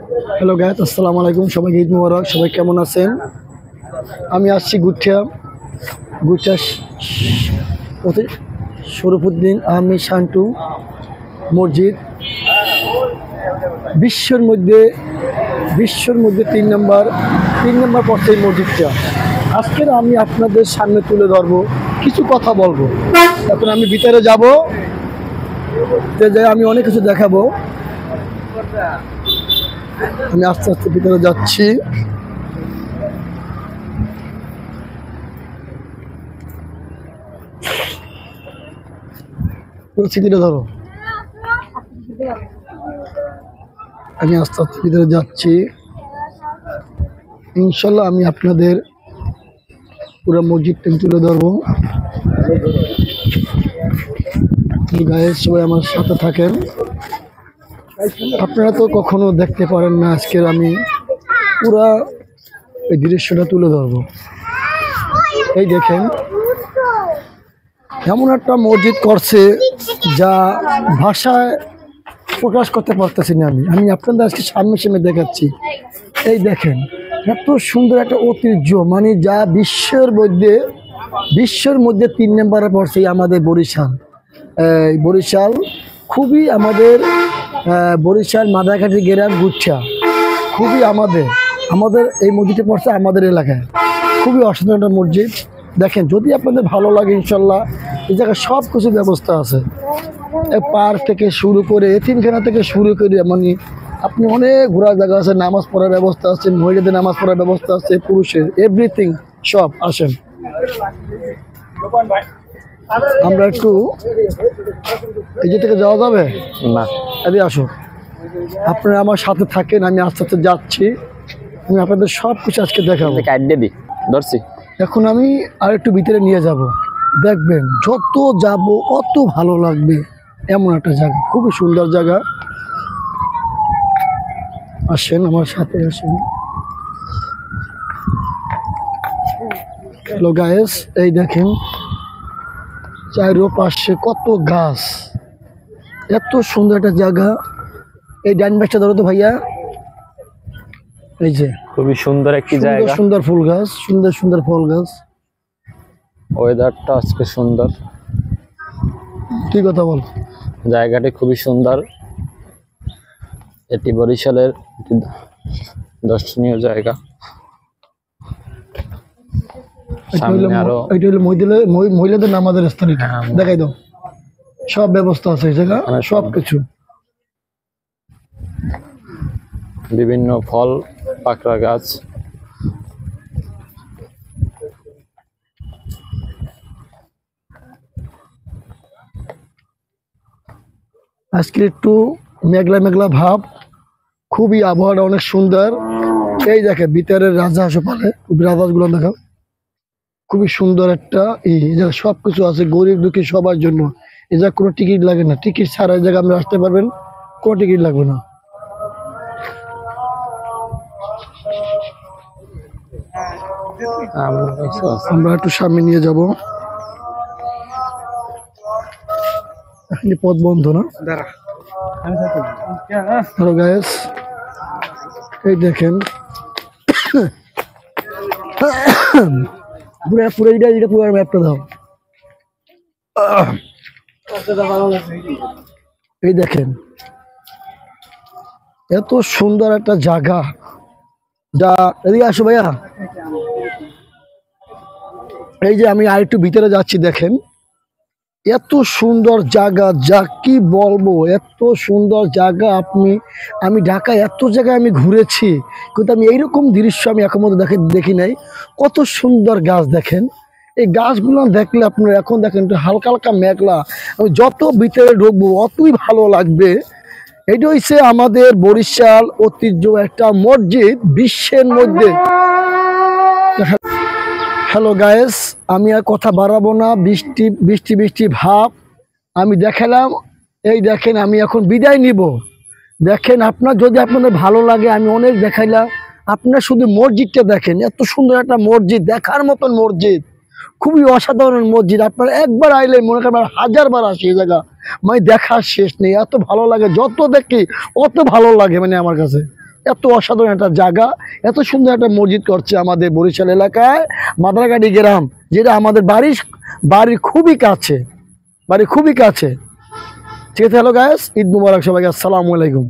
Hello guys, আসসালামু আলাইকুম। সবাইকে ঈদ মুবারক। সবাই কেমন আছেন? আমি আসছি গুঠিয়া শরীফুদ্দিন আহমেদ শান্টু মসজিদ। বিশ্বের মধ্যে তিন নম্বর পড়ছে এই মসজিদটা। আজকের আমি আপনাদের সামনে তুলে ধরবো, কিছু কথা বলবো। এখন আমি ভিতরে যাব, আমি অনেক কিছু দেখাবো। আমি আস্তে আস্তে ভিতরে যাচ্ছি। পরিস্থিতিটা ধরো। আমি আস্তে আস্তে ভিতরে যাচ্ছি। ইনশাল্লাহ আমি আপনাদের পুরো মসজিদটা তুলে ধরবো। গায়ে সবাই আমার সাথে থাকেন। আপনারা তো কখনো দেখতে পারেন না, আজকের আমি পুরা এই দৃশ্যটা তুলে ধরবো। এই দেখেন, এমন একটা মসজিদ করছে যা ভাষায় প্রকাশ করতে পারতেছি না। আমি আপনাদের আজকে সামনে দেখাচ্ছি। এই দেখেন, এত সুন্দর একটা ঐতিহ্য, মানে যা বিশ্বের মধ্যে 3 নম্বরে পড়ছে আমাদের বরিশাল। বরিশাল খুবই আমাদের, বরিশাল মাদারঘাটি গ্রাম গুচ্ছা, খুবই আমাদের এই মসজিদে পড়ছে আমাদের এলাকায়। খুবই অসাধারণ একটা মসজিদ। দেখেন, যদি আপনাদের ভালো লাগে ইনশাল্লাহ এই জায়গায় সব কিছু ব্যবস্থা আছে। পার্ক থেকে শুরু করে এতিমখানা থেকে শুরু করে, মানে আপনি অনেক ঘোরার জায়গা আছে, নামাজ পড়ার ব্যবস্থা আছে, মহিলাদের নামাজ পড়ার ব্যবস্থা আছে, পুরুষের এভরিথিং সব। আসেন আমরা একটু এই যে থেকে যাওয়া যাবে না, এদিকে আসো। আপনারা আমার সাথে থাকেন, আমি আস্তে আস্তে যাচ্ছি। আমি আপনাদের সব কিছু আজকে দেখাবো। এখন আমি আর একটু ভিতরে নিয়ে যাব, দেখবেন যত যাব অত ভালো লাগবে। এমন একটা জায়গা, খুবই সুন্দর জায়গা। আসেন আমার সাথে, আসেন। হ্যালো গাইস, এই দেখেন চারপাশে কত গাছ, এত সুন্দর একটা জায়গা। এই ডান পাশটা ধরো তো ভাইয়া, এই যে খুবই সুন্দর একটি জায়গা, সুন্দর ফুল গাছ, সুন্দর ফল গাছ। ওয়েদারটা আজকে সুন্দর, কি কথা বল। জায়গাটি খুবই সুন্দর। এটি বরিশালের একটি দর্শনীয় জায়গা। সামনে আরো মহিলাদের নামাজের স্থান, দেখাই দাও। সব ব্যবস্থা আছে এই জায়গা, সব কিছু। বিভিন্ন ফল পাকড়া গাছ, আজকে একটু মেঘলা ভাব, খুবই আবহাওয়াটা অনেক সুন্দর। এই দেখে ভিতরের রাজহাঁসপালে, রাজহাঁসগুলো দেখাও। খুবই সুন্দর একটা এই জায়গা, সবকিছু আছে গরিব দুঃখী সবার জন্য। এই জায়গা কোনো টিকিট লাগে না, টিকিট ছাড়া এই জায়গা আপনি আসতে পারবেন, কোনো টিকিট লাগবে না। আমরা একটু সামনে নিয়ে যাব। এখন পথ বন্ধ না। হ্যালো গাইস, এই দেখেন পুরো ম্যাপটা দাও। এই দেখেন এত সুন্দর একটা জায়গা, যা এদিকে আসো ভাইয়া। এই যে আমি আর একটু ভিতরে যাচ্ছি, দেখেন এত সুন্দর জায়গা, যা কি বলবো। এত সুন্দর জায়গা, আমি ঢাকায় এত জায়গায় আমি ঘুরেছি, কিন্তু আমি এইরকম দৃশ্য আমি এখন মতো দেখি নাই। কত সুন্দর গাছ দেখেন, এই গাছগুলো দেখলে আপনার এখন দেখেন একটু হালকা হালকা মেঘলা, আমি যত ভিতরে ঢুকবো অতই ভালো লাগবে। এটা হচ্ছে আমাদের বরিশাল ঐতিহ্য একটা মসজিদ, বিশ্বের মধ্যে। হ্যালো গাইস, আমি আর কথা বাড়াবো না, বৃষ্টি ভাব আমি দেখালাম। এই দেখেন, আমি এখন বিদায় নিব। দেখেন যদি আপনাদের ভালো লাগে, আমি অনেক দেখাইলাম। আপনারা শুধু মসজিদটা দেখেন, এত সুন্দর একটা মসজিদ, দেখার মতন মসজিদ, খুবই অসাধারণ মসজিদ। আপনারা একবার আইলে মনে করেন 1000 বার আসি। এই জায়গা মানে দেখার শেষ নেই, এত ভালো লাগে, যত দেখি অত ভালো লাগে। মানে আমার কাছে এত অসাধারণ একটা জায়গা, এত সুন্দর একটা মসজিদ করছে আমাদের বরিশাল এলাকায় মাদারাকাটি গ্রাম, যেটা আমাদের বাড়ির খুবই কাছে, ঠিক আছে। হ্যালো গাইস, ঈদ মুবারক সবাইকে, আসসালামু আলাইকুম।